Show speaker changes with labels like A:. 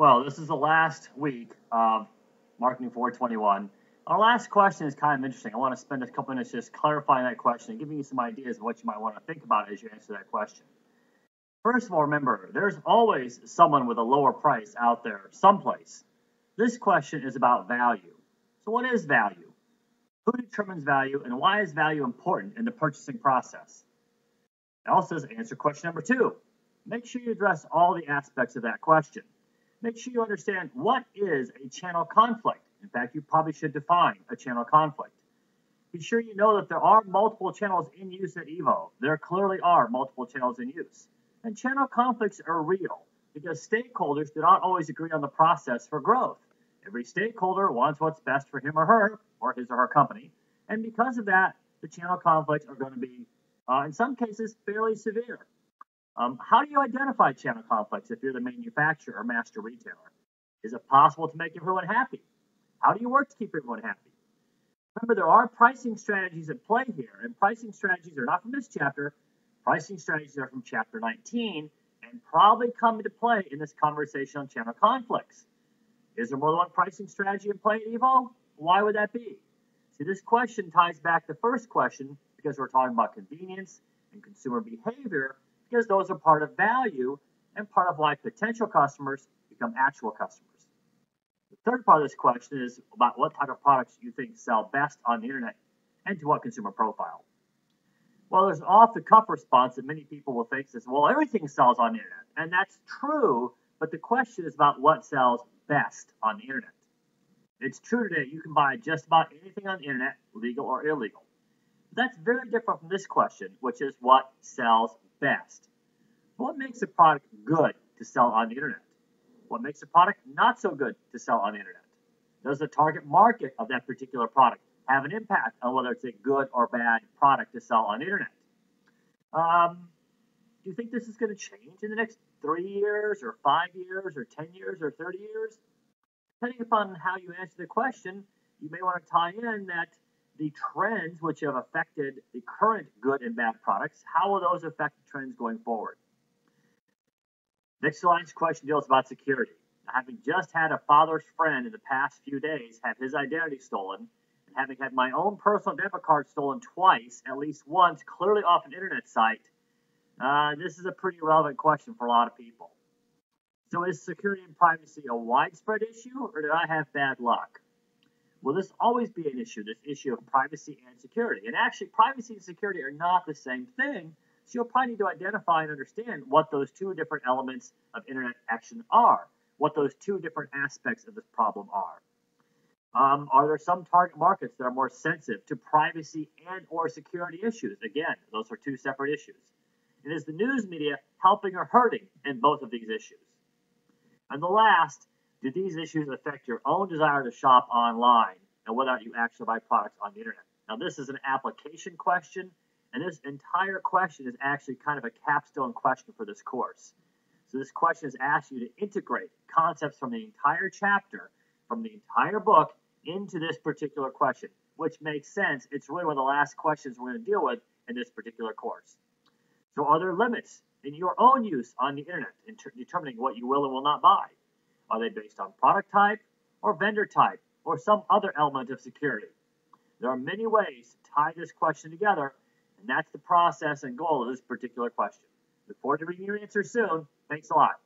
A: Well, this is the last week of Marketing 421. Our last question is kind of interesting. I want to spend a couple minutes just clarifying that question and giving you some ideas of what you might want to think about as you answer that question. First of all, remember, there's always someone with a lower price out there someplace. This question is about value. So what is value? Who determines value, and why is value important in the purchasing process? It also says answer question number 2. Make sure you address all the aspects of that question. Make sure you understand what is a channel conflict. In fact, you probably should define a channel conflict. Be sure you know that there are multiple channels in use at Evo. There clearly are multiple channels in use. And channel conflicts are real because stakeholders do not always agree on the process for growth. Every stakeholder wants what's best for him or her, or his or her company. And because of that, the channel conflicts are going to be, in some cases, fairly severe. How do you identify channel conflicts if you're the manufacturer or master retailer? Is it possible to make everyone happy? How do you work to keep everyone happy? Remember, there are pricing strategies at play here, and pricing strategies are not from this chapter. Pricing strategies are from chapter 19 and probably come into play in this conversation on channel conflicts. Is there more than one pricing strategy in play at Evo? Why would that be? See, this question ties back to the first question because we're talking about convenience and consumer behavior, because those are part of value and part of why potential customers become actual customers. The third part of this question is about what type of products you think sell best on the internet and to what consumer profile. Well, there's an off-the-cuff response that many people will think is, well, everything sells on the internet. And that's true, but the question is about what sells best on the internet. It's true today, you can buy just about anything on the internet, legal or illegal. But that's very different from this question, which is what sells best. What makes a product good to sell on the internet? What makes a product not so good to sell on the internet? Does the target market of that particular product have an impact on whether it's a good or bad product to sell on the internet? Do you think this is going to change in the next 3 years or 5 years or 10 years or 30 years? Depending upon how you answer the question, you may want to tie in that the trends which have affected the current good and bad products, how will those affect the trends going forward? Next to last question deals about security. Now, having just had a father's friend in the past few days have his identity stolen, and having had my own personal debit card stolen twice, at least once, clearly off an internet site, this is a pretty relevant question for a lot of people. So is security and privacy a widespread issue, or did I have bad luck? Will this always be an issue, this issue of privacy and security? And actually, privacy and security are not the same thing, so you'll probably need to identify and understand what those two different elements of internet action are, what those two different aspects of this problem are. Are there some target markets that are more sensitive to privacy and or security issues? Again, those are two separate issues. And is the news media helping or hurting in both of these issues? And the last, do these issues affect your own desire to shop online and whether or not you actually buy products on the internet? Now, this is an application question, and this entire question is actually kind of a capstone question for this course. So this question is asking you to integrate concepts from the entire chapter, from the entire book, into this particular question, which makes sense. It's really one of the last questions we're going to deal with in this particular course. So are there limits in your own use on the internet in determining what you will and will not buy? Are they based on product type or vendor type or some other element of security? There are many ways to tie this question together, and that's the process and goal of this particular question. Look forward to reading your answer soon. Thanks a lot.